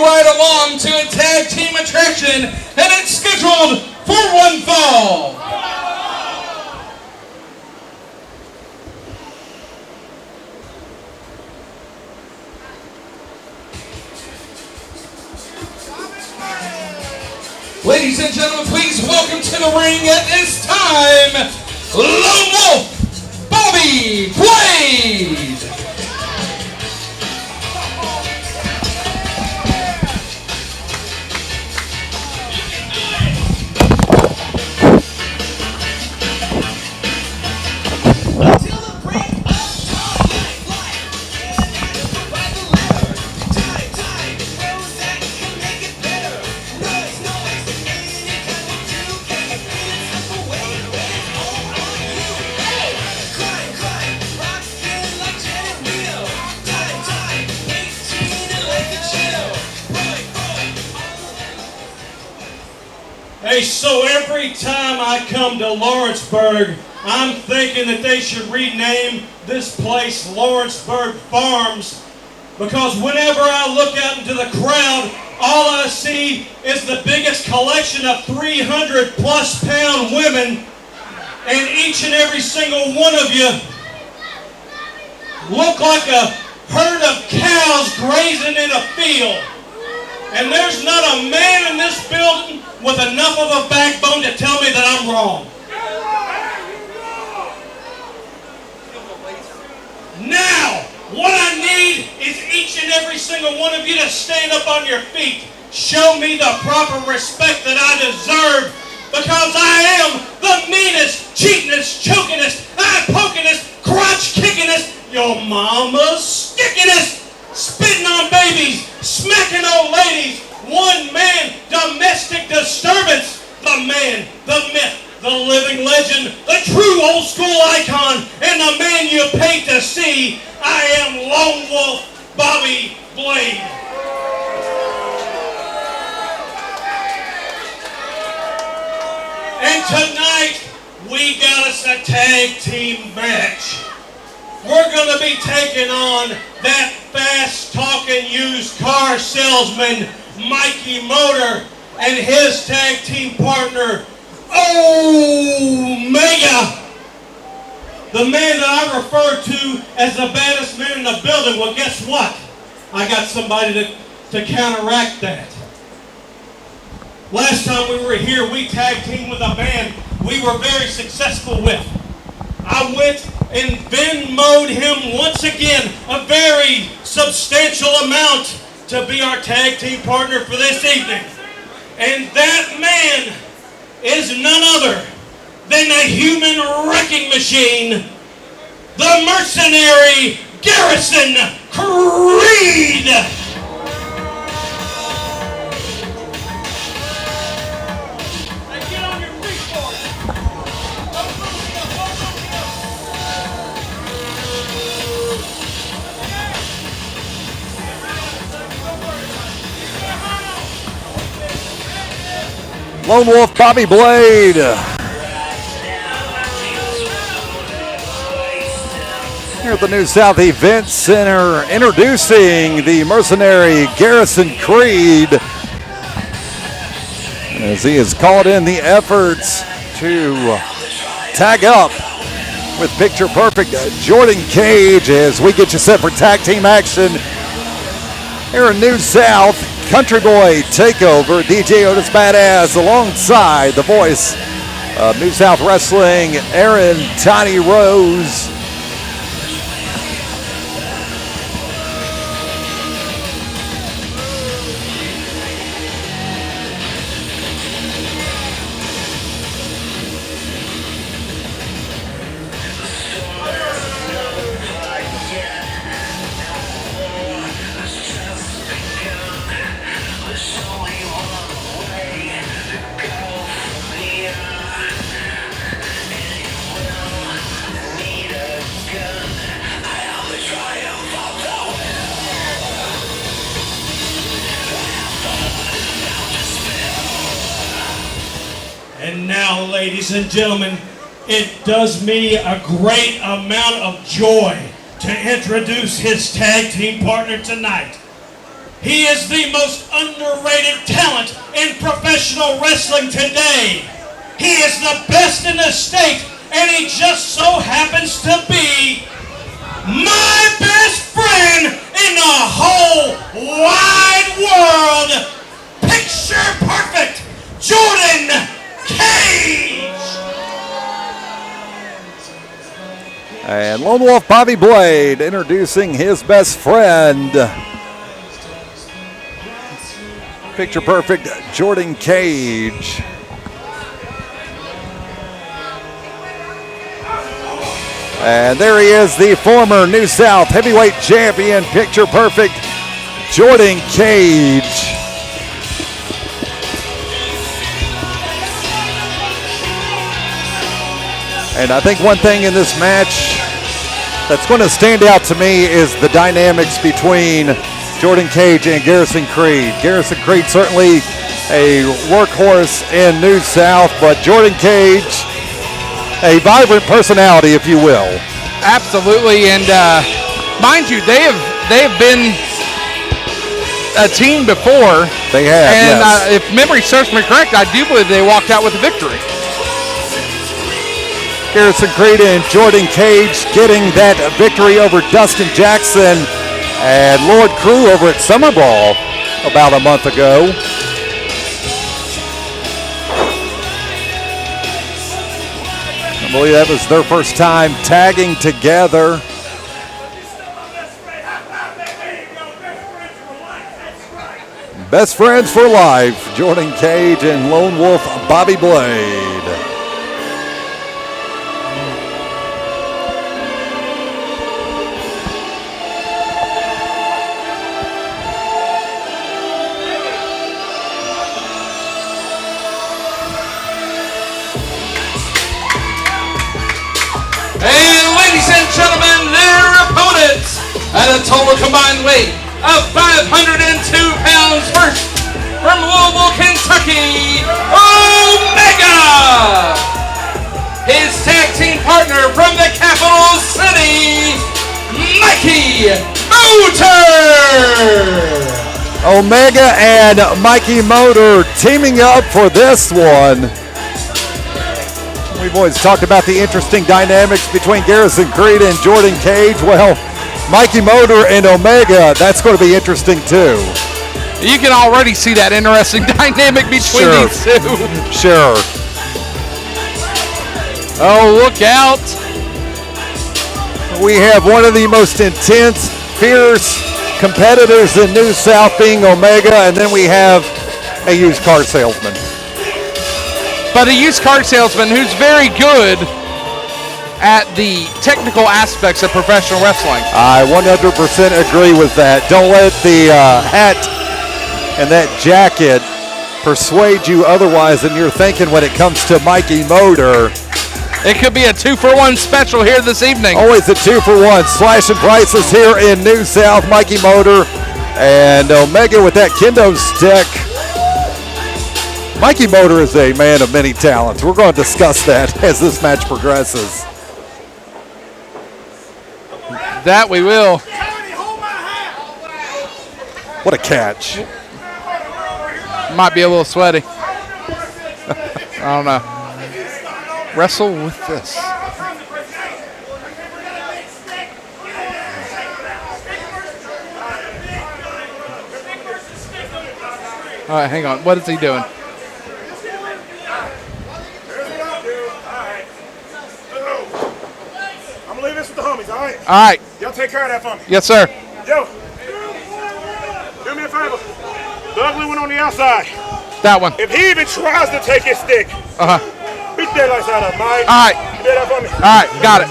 right along to a tag team attraction, and it's scheduled for one fall. Ladies and gentlemen, please welcome to the ring at this time, Lone Wolf, Bobby Blade. Hey, so every time I come to Lawrenceburg, I'm thinking that they should rename this place Lawrenceburg Farms, because whenever I look out into the crowd, all I see is the biggest collection of 300+ pound women, and each and every single one of you look like a herd of cows grazing in a field. And there's not a man in this building with enough of a backbone to tell me that I'm wrong. Now, what I need is each and every single one of you to stand up on your feet. Show me the proper respect that I deserve, because I am the meanest, cheatingest, chokingest, eye-pokingest, crotch-kickingest, your mama's stickingest, spitting on babies, smacking old ladies, one-man domestic disturbance, the man, the myth, the living legend, the true old-school icon, and the man you paid to see. I am Lone Wolf Bobby Blade. And tonight, we got us a tag team match. We're going to be taking on that fast-talking used car salesman, Mikey Motor, and his tag team partner, Omega. The man that I refer to as the baddest man in the building. Well, guess what? I got somebody to counteract that. Last time we were here, we tag teamed with a band we were very successful with. I went and Venmo'd him once again a very substantial amount to be our tag team partner for this evening. And that man is none other than a human wrecking machine, the Mercenary Garrisaon Creed. Lone Wolf Bobby Blade. Here at the New South Event Center, introducing the Mercenary Garrisaon Creed, as he has called in the efforts to tag up with Picture Perfect Jordan Kage, as we get you set for tag team action here in New South. Country Boy Takeover, DJ Otis Badass, alongside the voice of New South Wrestling, Aaron Tiny Rose. And now, ladies and gentlemen, it does me a great amount of joy to introduce his tag team partner tonight. He is the most underrated talent in professional wrestling today. He is the best in the state, and he just so happens to be my best friend in the whole wide world. Picture perfect, Jordan Kage. And Lone Wolf Bobby Blade introducing his best friend. Picture perfect, Jordan Kage. And there he is, the former New South heavyweight champion, picture perfect, Jordan Kage. And I think one thing in this match that's going to stand out to me is the dynamics between Jordan Kage and Garrisaon Creed. Garrisaon Creed certainly a workhorse in New South, but Jordan Kage, a vibrant personality, if you will. Absolutely, and mind you, they have been a team before. They have, and yes. If memory serves me correct, I do believe they walked out with a victory. Garrisaon Creed and Jordan Kage getting that victory over Dustin Jackson and Lord Crew over at Summer Brawl about a month ago. I believe that was their first time tagging together. Best friends for life, Jordan Kage and Lone Wolf Bobby Blade. Gentlemen, their opponents at a total combined weight of 502 pounds, first from Louisville, Kentucky, Omega. His tag team partner from the capital city, Mikey Motor. Omega and Mikey Motor teaming up for this one. We've always talked about the interesting dynamics between Garrisaon Creed and Jordan Kage. Well, Mikey Motor and Omega, that's going to be interesting too. You can already see that interesting dynamic between these two. Sure. Oh, look out. We have one of the most intense, fierce competitors in New South being Omega, and then we have a used car salesman. But a used car salesman who's very good at the technical aspects of professional wrestling. I 100% agree with that. Don't let the hat and that jacket persuade you otherwise than you're thinking when it comes to Mikey Motor. It could be a 2-for-1 special here this evening. Always a 2-for-1. Slashing prices here in New South. Mikey Motor and Omega with that kendo stick. Mikey Motor is a man of many talents. We're going to discuss that as this match progresses. That we will. What a catch. Might be a little sweaty. I don't know. Wrestle with this. All right, hang on. What is he doing? All right. Y'all take care of that for me. Yes, sir. Yo, do me a favor. The ugly one on the outside. That one. If he even tries to take his stick, beat the daylights out of him, Mike. All right. You did that for me. All right, got it.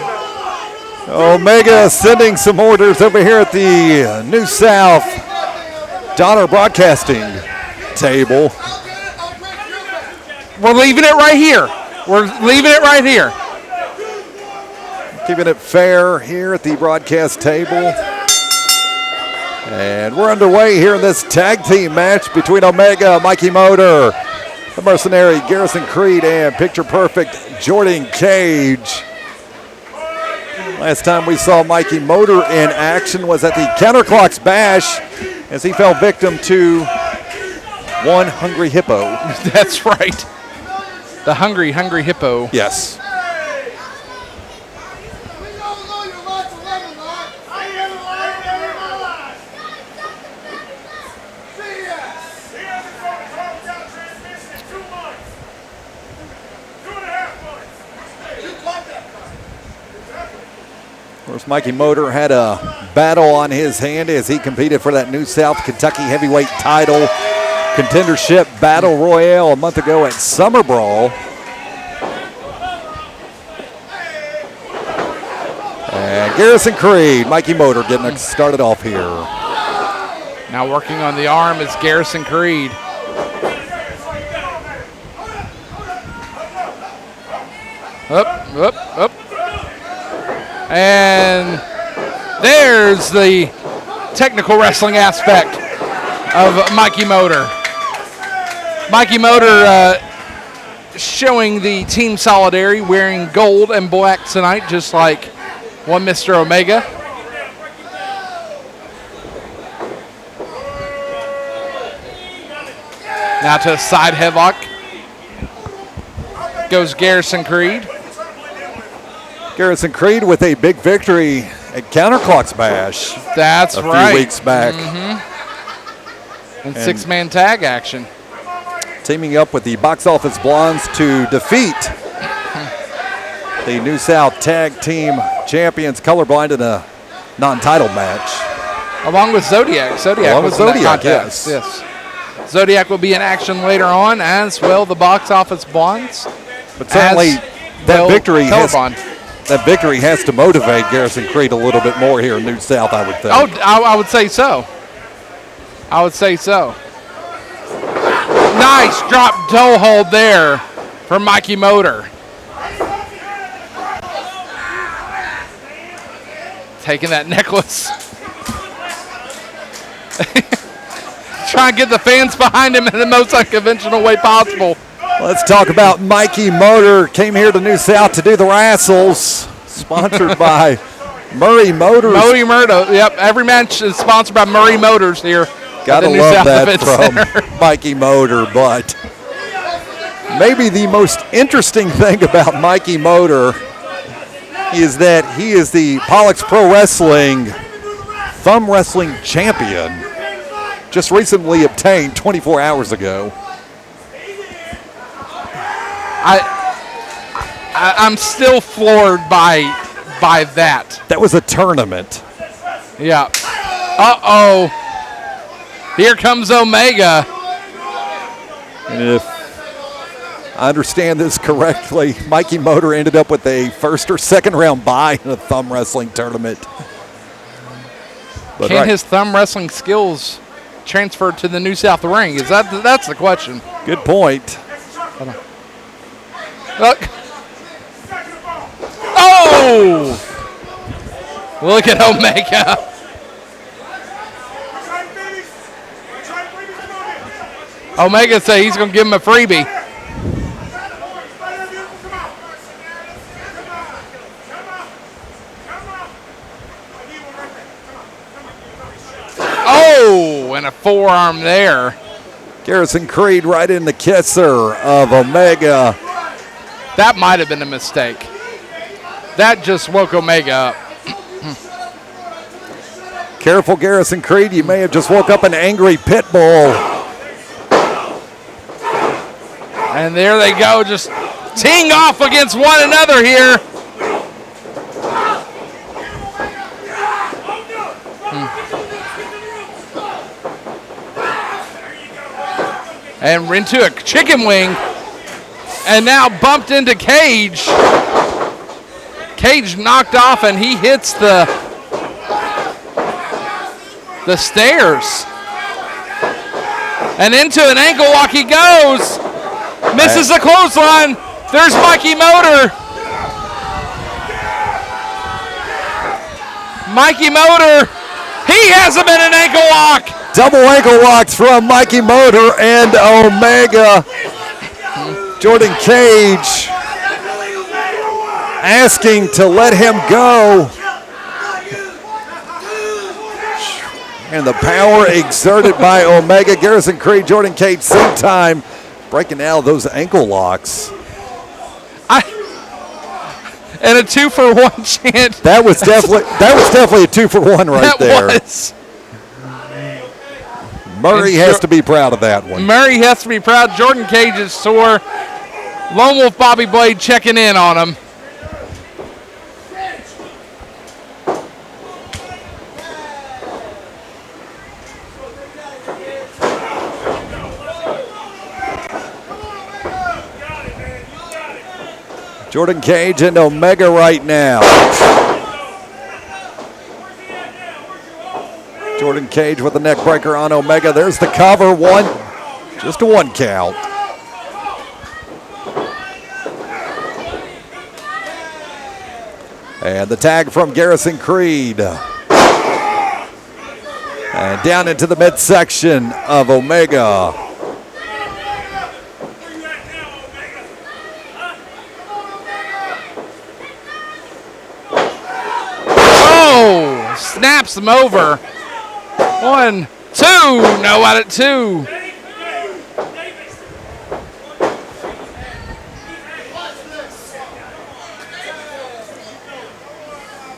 Omega sending some orders over here at the New South Donner Broadcasting table. We're leaving it right here. We're leaving it right here. Keeping it fair here at the broadcast table. And we're underway here in this tag team match between Omega, Mikey Motor, the Mercenary, Garrisaon Creed, and Picture Perfect, Jordan Kage. Last time we saw Mikey Motor in action was at the Counterclocks Bash as he fell victim to one hungry hippo. That's right. The hungry hippo. Yes. Of course, Mikey Motor had a battle on his hand as he competed for that New South Kentucky heavyweight title contendership battle royale a month ago at Summer Brawl. And Garrison Creed, Mikey Motor getting us started off here. Now working on the arm is Garrison Creed. Up. And there's the technical wrestling aspect of Mikey Motor. Mikey Motor showing the team solidarity, wearing gold and black tonight, just like one Mr. Omega. Now to a side headlock goes Garrison Creed. Garrison Creed with a big victory at Counterclocks Bash. That's right. A few weeks back. And six-man tag action. Teaming up with the Box Office Blondes to defeat the New South Tag Team Champions Colorblind in a non-title match. Along with Zodiac. Along with was in that Zodiac, contest. yes. Zodiac will be in action later on, as well the Box Office Blondes. But certainly that victory has to motivate Garrison Creed a little bit more here in New South, I would think. Oh, I would say so. Nice drop toe hold there for Mikey Motor. Taking that necklace. Trying to get the fans behind him in the most unconventional way possible. Let's talk about Mikey Motor. Came here to New South to do the wrestles. Sponsored by Murray Motors. Murray Motors. Yep, every match is sponsored by Murray Motors here. Gotta love that from Mikey Motor, but maybe the most interesting thing about Mikey Motor is that he is the Pollux Pro Wrestling Thumb Wrestling Champion, just recently obtained 24 hours ago. I'm still floored by that. That was a tournament. Yeah. Uh-oh. Here comes Omega. And if I understand this correctly, Mikey Motor ended up with a first or second round bye in a thumb wrestling tournament. But Can his thumb wrestling skills transfer to the New South ring? That's the question. Good point. Look. Oh! Look at Omega. Omega say he's going to give him a freebie. Oh, and a forearm there. Garrison Creed right in the kisser of Omega. That might have been a mistake. That just woke Omega up. Careful, Garrison Creed. You may have just woke up an angry pit bull. And there they go, just teeing off against one another here. And into a chicken wing. And now bumped into Cage. Cage knocked off and he hits the stairs. And into an ankle lock he goes. Misses the clothesline. There's Mikey Motor. Mikey Motor. He has him in an ankle lock. Double ankle locks from Mikey Motor and Omega. Jordan Kage asking to let him go. and the power exerted by Omega. Garrisaon Creed, Jordan Kage, same time, breaking out of those ankle locks. And a 2-for-1 chant. That was definitely a 2-for-1 right there. That was. Murray has to be proud of that one. Murray has to be proud. Jordan Kage is sore. Lone Wolf Bobby Blade checking in on him. Jordan Kage and Omega right now. Jordan Kage with the neck breaker on Omega. There's the cover. One. Just a 1 count. And the tag from Garrisaon Creed. And down into the midsection of Omega. Oh, snaps him over. 1, 2, no out at 2.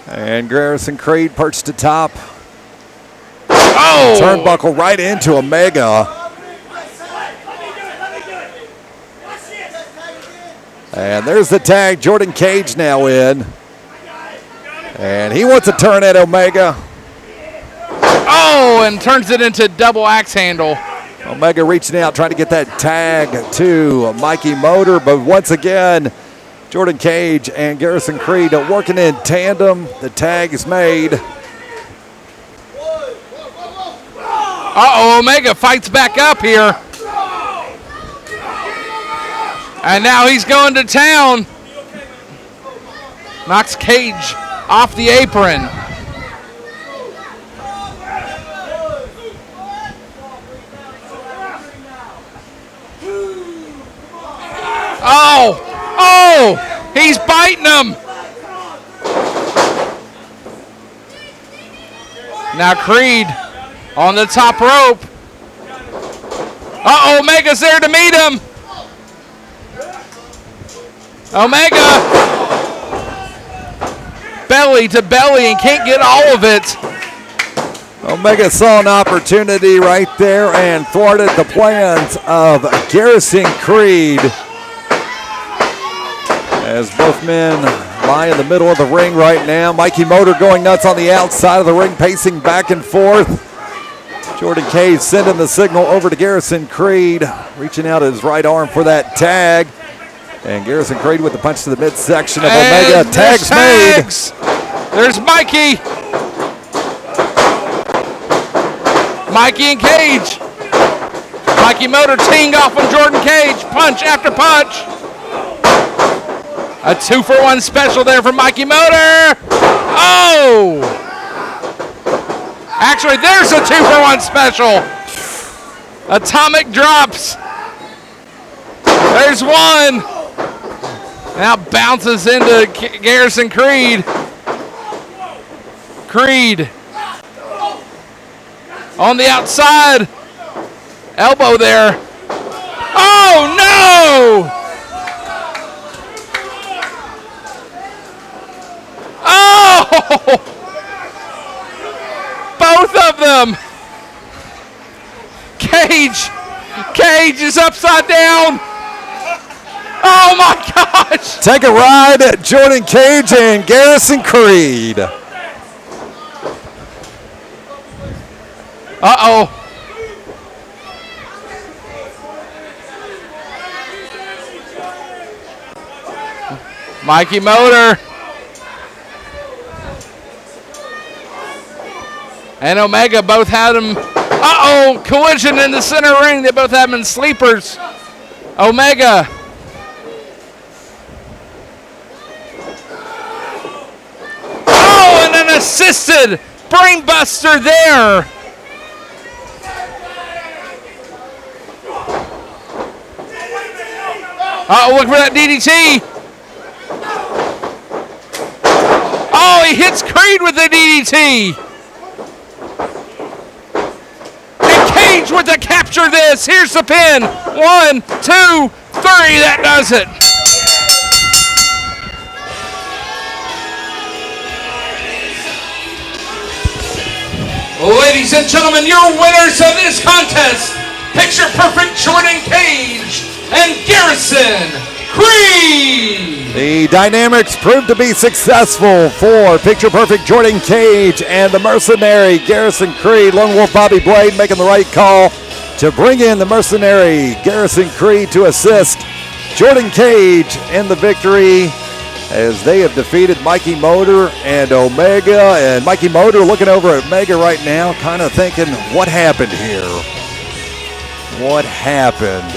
And Garrisaon Creed perched atop. Oh! Turnbuckle right into Omega. And there's the tag. Jordan Kage now in. And he wants to turn at Omega. Oh, and turns it into double axe handle. Omega reaching out, trying to get that tag to Mikey Motor. But once again, Jordan Kage and Garrisaon Creed working in tandem. The tag is made. Uh-oh, Omega fights back up here. And now he's going to town. Knocks Kage off the apron. Oh, he's biting him. Now Creed on the top rope. Uh-oh, Omega's there to meet him. Omega. Belly to belly and can't get all of it. Omega saw an opportunity right there and thwarted the plans of Garrisaon Creed. As both men lie in the middle of the ring right now. Mikey Motor going nuts on the outside of the ring, pacing back and forth. Jordan Kage sending the signal over to Garrisaon Creed, reaching out his right arm for that tag. And Garrisaon Creed with the punch to the midsection of Omega. Tags made. There's Mikey. Mikey and Kage. Mikey Motor teeing off on Jordan Kage. Punch after punch. A 2-for-1 special there from Mikey Motor. Oh! Actually, there's a 2-for-1 special. Atomic drops. There's one. Now bounces into Garrisaon Creed. Creed on the outside. Elbow there. Oh, no! Oh! Both of them. Kage is upside down. Oh my gosh! Take a ride at Jordan Kage and Garrisaon Creed. Uh-oh. Mikey Motor. And Omega both had him. Uh-oh, collision in the center ring. They both have him in sleepers. Omega. Oh, and an assisted brainbuster there. Uh-oh, look for that DDT. Oh, he hits Creed with the DDT. after this. Here's the pin. 1, 2, 3. That does it. Ladies and gentlemen, your winners of this contest, Picture Perfect Jordan Kage and Garrisaon Creed. The dynamics proved to be successful for Picture Perfect Jordan Kage and the Mercenary Garrisaon Creed. Lone Wolf Bobby Blade making the right call to bring in the Mercenary Garrisaon Creed to assist Jordan Kage in the victory, as they have defeated Mikey Motor and Omega. And Mikey Motor looking over at Omega right now, kind of thinking, what happened here? What happened?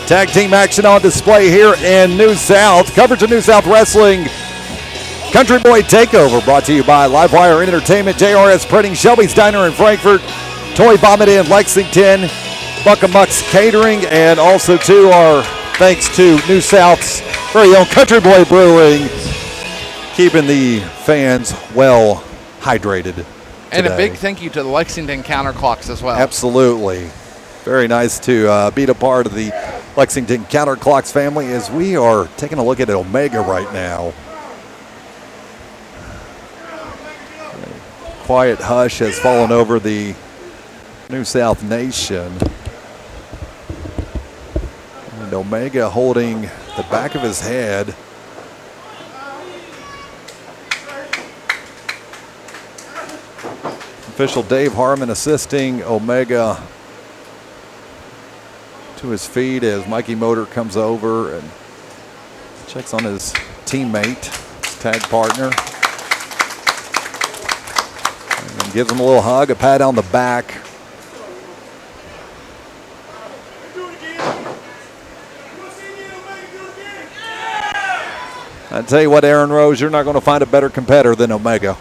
Tag team action on display here in New South. Coverage of New South Wrestling Country Boy Takeover brought to you by Livewire Entertainment, JRS Printing, Shelby's Diner in Frankfort, Toy Vomit in Lexington, Buckamuck's Catering, and also to our thanks to New South's very own Country Boy Brewing, keeping the fans well hydrated today. And a big thank you to the Lexington Counterclocks as well. Absolutely. Very nice to be a part of the Lexington Counterclocks family, as we are taking a look at Omega right now. Quiet hush has fallen over the New South Nation. And Omega holding the back of his head. Official Dave Harmon assisting Omega to his feet as Mikey Motor comes over and checks on his teammate, his tag partner. And gives him a little hug, a pat on the back. I tell you what, Aaron Rose, you're not going to find a better competitor than Omega.